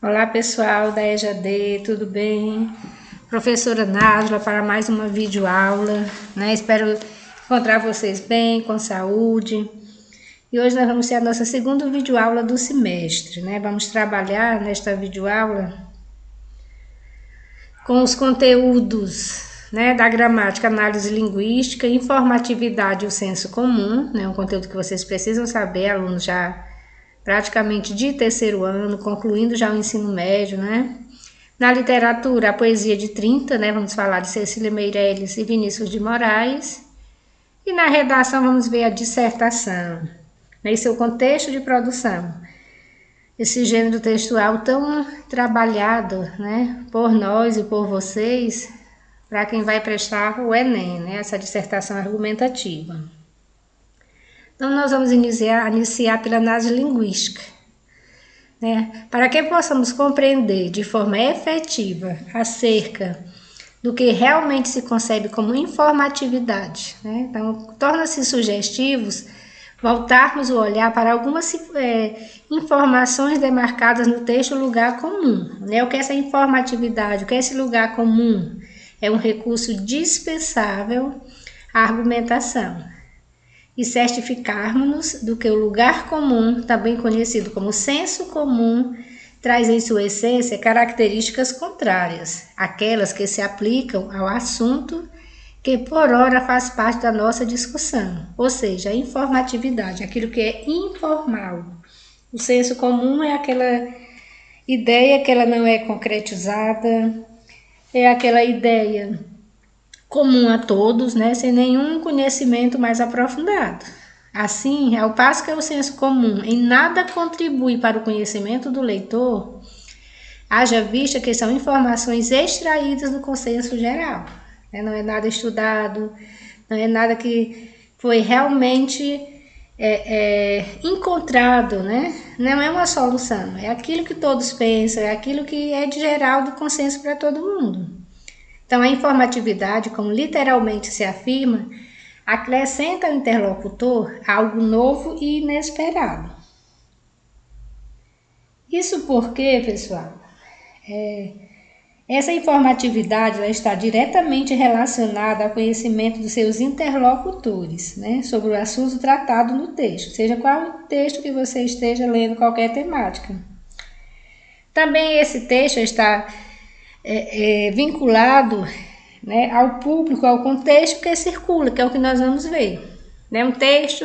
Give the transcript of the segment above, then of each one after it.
Olá pessoal da EJAD, tudo bem? Professora Násla para mais uma videoaula, né? Espero encontrar vocês bem, com saúde. E hoje nós vamos ter a nossa segunda videoaula do semestre, né? Vamos trabalhar nesta videoaula com os conteúdos, né, da gramática, análise linguística, informatividade e o senso comum, né? Um conteúdo que vocês precisam saber, alunos já praticamente de terceiro ano, concluindo já o ensino médio, né? Na literatura, a poesia de 30, né? Vamos falar de Cecília Meirelles e Vinícius de Moraes. E na redação vamos ver a dissertação, né? E seu contexto de produção. Esse gênero textual tão trabalhado, né? Por nós e por vocês, para quem vai prestar o Enem, né? Essa dissertação argumentativa. Então, nós vamos iniciar pela análise linguística, né? Para que possamos compreender de forma efetiva acerca do que realmente se concebe como informatividade, né? Então, torna-se sugestivos voltarmos o olhar para algumas informações demarcadas no texto lugar comum, né? O que é essa informatividade, o que é esse lugar comum? É um recurso dispensável à argumentação. E certificarmos-nos do que o lugar comum, também conhecido como senso comum, traz em sua essência características contrárias, aquelas que se aplicam ao assunto que por ora faz parte da nossa discussão, ou seja, a informatividade, aquilo que é informal. O senso comum é aquela ideia que ela não é concretizada, é aquela ideia comum a todos, né, sem nenhum conhecimento mais aprofundado. Assim, ao passo que o senso comum em nada contribui para o conhecimento do leitor, haja vista que são informações extraídas do consenso geral. Não é nada estudado, não é nada que foi realmente encontrado, né? Não é uma solução, é aquilo que todos pensam, é aquilo que é de geral do consenso para todo mundo. Então, a informatividade, como literalmente se afirma, acrescenta ao interlocutor algo novo e inesperado. Isso porque, pessoal, essa informatividade ela está diretamente relacionada ao conhecimento dos seus interlocutores, né, sobre o assunto tratado no texto, seja qual o texto que você esteja lendo, qualquer temática. Também esse texto está vinculado, né, ao público, ao contexto que circula, que é o que nós vamos ver. Né? Um texto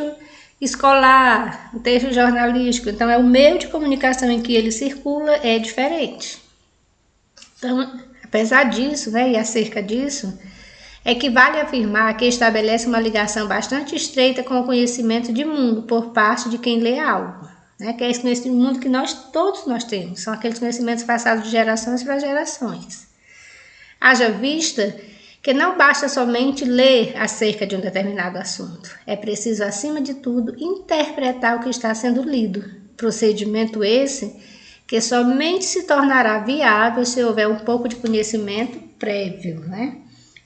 escolar, um texto jornalístico, então é o meio de comunicação em que ele circula é diferente. Então, apesar disso, né, e acerca disso, é que vale afirmar que estabelece uma ligação bastante estreita com o conhecimento de mundo por parte de quem lê algo. Né, que é esse conhecimento do mundo que todos nós temos, são aqueles conhecimentos passados de gerações para gerações. Haja vista que não basta somente ler acerca de um determinado assunto, é preciso, acima de tudo, interpretar o que está sendo lido, procedimento esse que somente se tornará viável se houver um pouco de conhecimento prévio, né?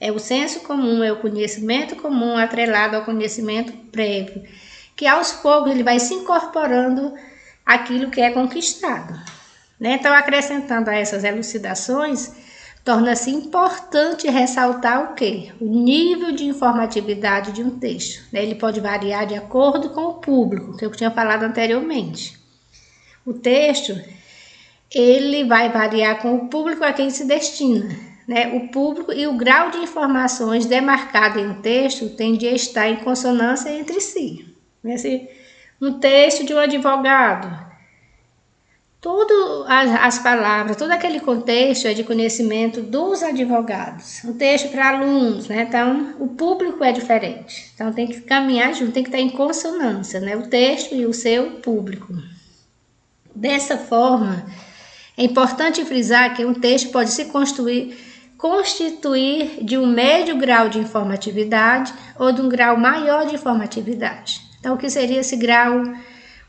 É o senso comum, é o conhecimento comum atrelado ao conhecimento prévio, que aos poucos ele vai se incorporando àquilo que é conquistado. Né? Então, acrescentando a essas elucidações, torna-se importante ressaltar o quê? O nível de informatividade de um texto. Né? Ele pode variar de acordo com o público, que eu tinha falado anteriormente. O texto, ele vai variar com o público a quem se destina. Né? O público e o grau de informações demarcado em um texto tem de estar em consonância entre si. Um texto de um advogado, todas as palavras, todo aquele contexto é de conhecimento dos advogados. Um texto para alunos, né? Então, o público é diferente. Então, tem que caminhar junto, tem que estar em consonância, né? O texto e o seu público. Dessa forma, é importante frisar que um texto pode se constituir de um médio grau de informatividade ou de um grau maior de informatividade. Então, o que seria esse grau?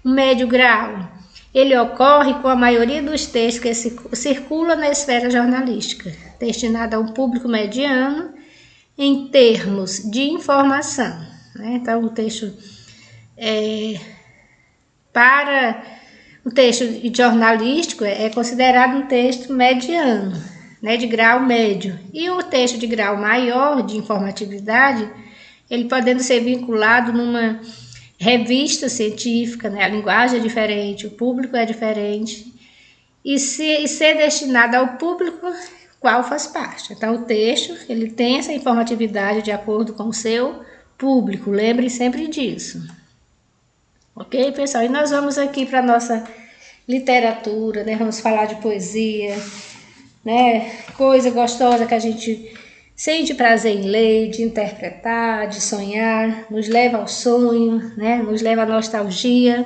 Um médio grau. Ele ocorre com a maioria dos textos que circulam na esfera jornalística, destinado a um público mediano em termos de informação. Né? Então, o texto para O texto jornalístico é considerado um texto mediano, né, de grau médio. E o texto de grau maior, de informatividade, ele podendo ser vinculado numa revista científica, né, a linguagem é diferente, o público é diferente, e ser destinado ao público qual faz parte. Então, o texto ele tem essa informatividade de acordo com o seu público, lembre sempre disso. Ok, pessoal? E nós vamos aqui para a nossa literatura, né? Vamos falar de poesia, né? Coisa gostosa que a gente sente prazer em ler, de interpretar, de sonhar, nos leva ao sonho, né? Nos leva à nostalgia.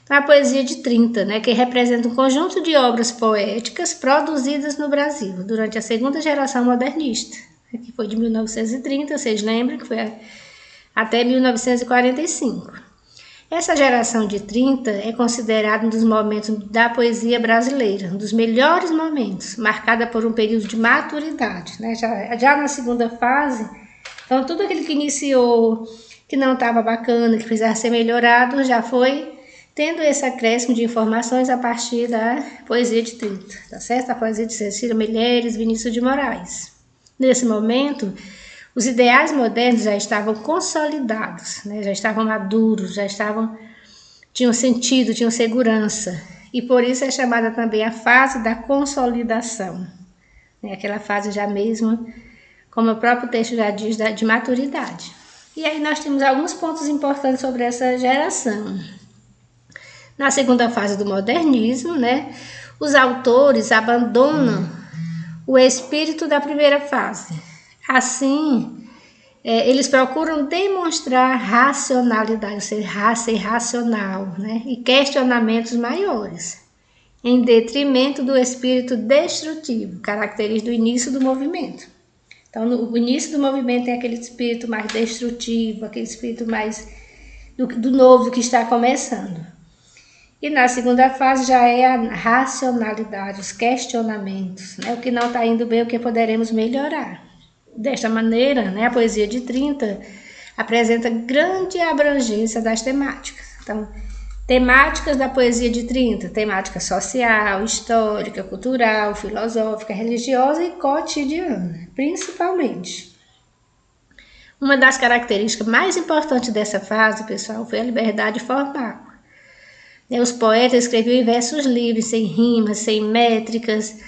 Então, a poesia de 30, né? Que representa um conjunto de obras poéticas produzidas no Brasil durante a segunda geração modernista, que foi de 1930, vocês lembram que foi até 1945. Essa geração de 30 é considerada um dos momentos da poesia brasileira, um dos melhores momentos, marcada por um período de maturidade, né? Já na segunda fase, então tudo aquilo que iniciou, que não estava bacana, que precisava ser melhorado, já foi tendo esse acréscimo de informações a partir da poesia de 30, tá certo? A poesia de Cecília Meirelles, Vinícius de Moraes. Nesse momento, os ideais modernos já estavam consolidados, né? Já estavam maduros, tinham sentido, tinham segurança. E por isso é chamada também a fase da consolidação, né? Aquela fase já mesmo, como o próprio texto já diz, de maturidade. E aí nós temos alguns pontos importantes sobre essa geração. Na segunda fase do modernismo, né? Os autores abandonam o espírito da primeira fase. Assim, eles procuram demonstrar racionalidade, ser racional, né? E questionamentos maiores, em detrimento do espírito destrutivo, característico do início do movimento. Então, no início do movimento tem aquele espírito mais destrutivo, aquele espírito mais do novo que está começando. E na segunda fase já é a racionalidade, os questionamentos, né? O que não está indo bem, o que poderemos melhorar. Desta maneira, né, a poesia de 30 apresenta grande abrangência das temáticas. Então, temáticas da poesia de 30, temática social, histórica, cultural, filosófica, religiosa e cotidiana, principalmente. Uma das características mais importantes dessa fase, pessoal, foi a liberdade formal. Os poetas escreviam em versos livres, sem rimas, sem métricas,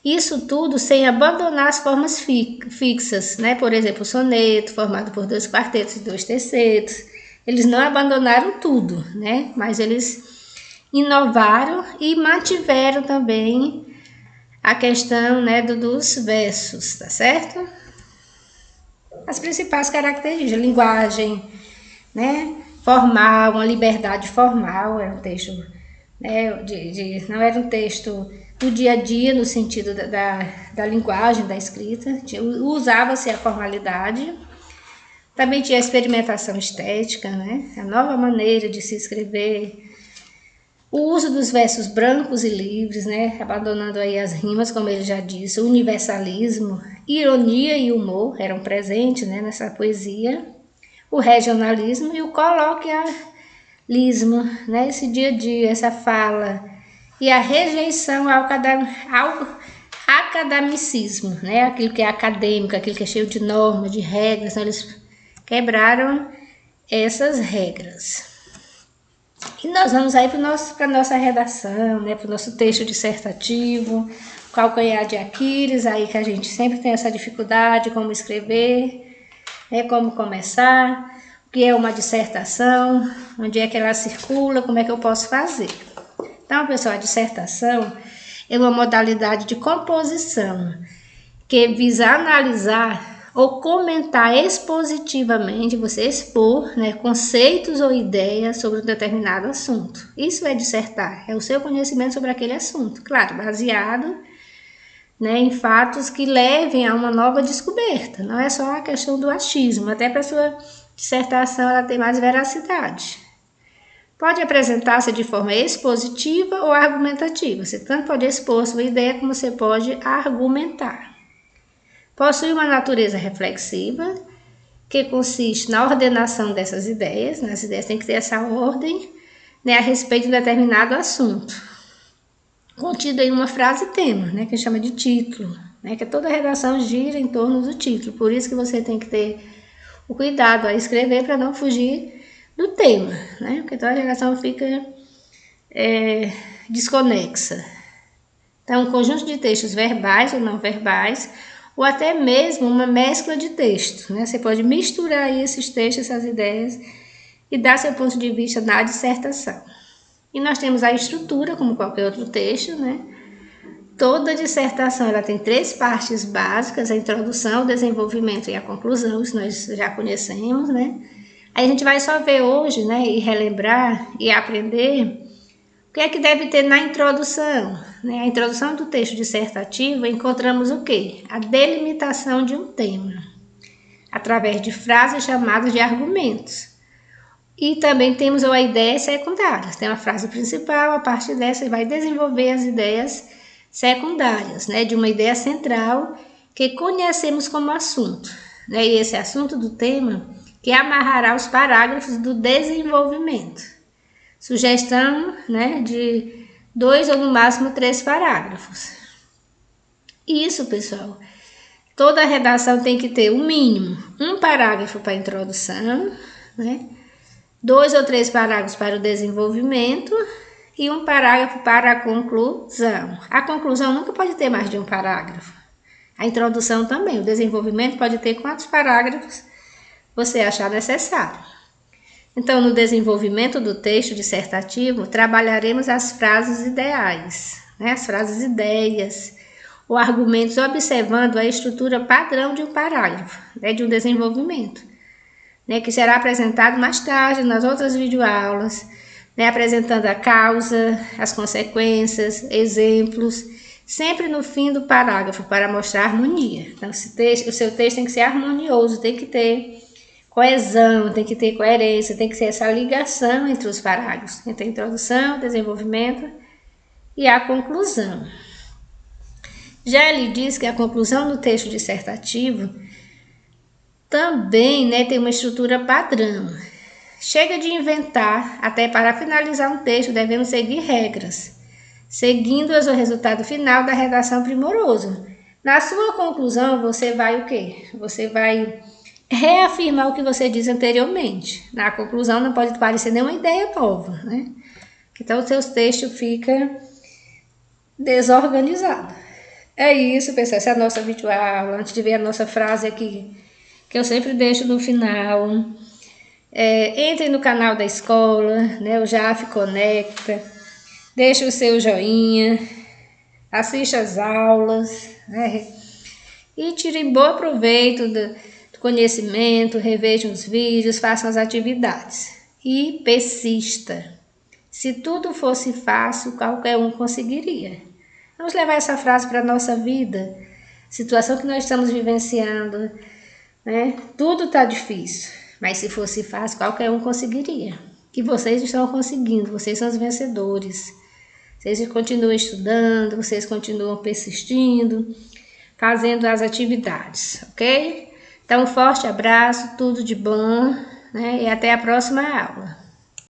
isso tudo sem abandonar as formas fixas, né? Por exemplo, o soneto, formado por 2 quartetos e 2 tercetos. Eles não abandonaram tudo, né? Mas eles inovaram e mantiveram também a questão, né, dos versos, tá certo? As principais características, linguagem, né? Formal, uma liberdade formal, era um texto, né, não era um texto do dia a dia, no sentido da linguagem, da escrita, usava-se a formalidade, também tinha a experimentação estética, né, a nova maneira de se escrever, o uso dos versos brancos e livres, né, abandonando aí as rimas, como ele já disse, o universalismo, ironia e humor eram presentes, né, nessa poesia, o regionalismo e o coloquialismo, né, esse dia a dia, essa fala, e a rejeição ao academicismo, né, aquilo que é acadêmico, aquilo que é cheio de normas, de regras, então eles quebraram essas regras. E nós vamos aí para a nossa redação, né, para o nosso texto dissertativo, calcanhar de Aquiles, aí que a gente sempre tem essa dificuldade, como escrever, né, como começar, o que é uma dissertação, onde é que ela circula, como é que eu posso fazer. Então, pessoal, a dissertação é uma modalidade de composição que visa analisar ou comentar expositivamente, você expor, né, conceitos ou ideias sobre um determinado assunto. Isso é dissertar, é o seu conhecimento sobre aquele assunto, claro, baseado, né, em fatos que levem a uma nova descoberta. Não é só a questão do achismo, até para a sua dissertação ela tem mais veracidade. Pode apresentar-se de forma expositiva ou argumentativa. Você tanto pode expor sua ideia como você pode argumentar. Possui uma natureza reflexiva, que consiste na ordenação dessas ideias. As ideias têm que ter essa ordem, né, a respeito de um determinado assunto, contido em uma frase tema, né, que chama de título, né, que toda redação gira em torno do título. Por isso que você tem que ter o cuidado a escrever para não fugir do tema, né, porque toda redação fica desconexa. Então, um conjunto de textos verbais ou não verbais, ou até mesmo uma mescla de textos, né? Você pode misturar aí esses textos, essas ideias, e dar seu ponto de vista na dissertação. E nós temos a estrutura, como qualquer outro texto, né? Toda dissertação ela tem 3 partes básicas: a introdução, o desenvolvimento e a conclusão. Isso nós já conhecemos, né? Aí a gente vai só ver hoje, né? E relembrar e aprender o que é que deve ter na introdução, né? A introdução do texto dissertativo, encontramos o quê? A delimitação de um tema, através de frases chamadas de argumentos. E também temos a ideia secundária. Tem uma frase principal, a partir dessa vai desenvolver as ideias secundárias, né? De uma ideia central que conhecemos como assunto, né? E esse assunto do tema que amarrará os parágrafos do desenvolvimento. Sugestão, né, de 2 ou no máximo 3 parágrafos. Isso, pessoal. Toda redação tem que ter o mínimo 1 parágrafo para a introdução, né? 2 ou 3 parágrafos para o desenvolvimento e 1 parágrafo para a conclusão. A conclusão nunca pode ter mais de 1 parágrafo. A introdução também. O desenvolvimento pode ter quantos parágrafos você achar necessário. Então, no desenvolvimento do texto dissertativo, trabalharemos as frases ideais, né? As frases ideias, ou argumentos, observando a estrutura padrão de um parágrafo, né? De um desenvolvimento, né? Que será apresentado mais tarde nas outras videoaulas, né? Apresentando a causa, as consequências, exemplos, sempre no fim do parágrafo, para mostrar harmonia. Então, o seu texto tem que ser harmonioso, tem que ter coesão, tem que ter coerência, tem que ser essa ligação entre os parágrafos, entre a introdução, desenvolvimento e a conclusão. Já ele diz que a conclusão do texto dissertativo também, né, tem uma estrutura padrão. Chega de inventar, até para finalizar um texto devemos seguir regras, seguindo-as o resultado final da redação primoroso. Na sua conclusão você vai o quê? Você vai reafirmar o que você disse anteriormente. Na conclusão não pode parecer nenhuma ideia nova, né? Então o seu texto fica desorganizado. É isso, pessoal. Essa é a nossa videoaula. Antes de ver a nossa frase aqui, que eu sempre deixo no final. Entre no canal da escola, né? O JAF Conecta. Deixe o seu joinha. Assista as aulas, né? E tire bom proveito do conhecimento, revejam os vídeos, façam as atividades. E persista. Se tudo fosse fácil, qualquer um conseguiria. Vamos levar essa frase para a nossa vida. Situação que nós estamos vivenciando, né? Tudo está difícil, mas se fosse fácil, qualquer um conseguiria. E vocês estão conseguindo, vocês são os vencedores. Vocês continuam estudando, vocês continuam persistindo, fazendo as atividades, ok? Então, um forte abraço, tudo de bom, né? E até a próxima aula.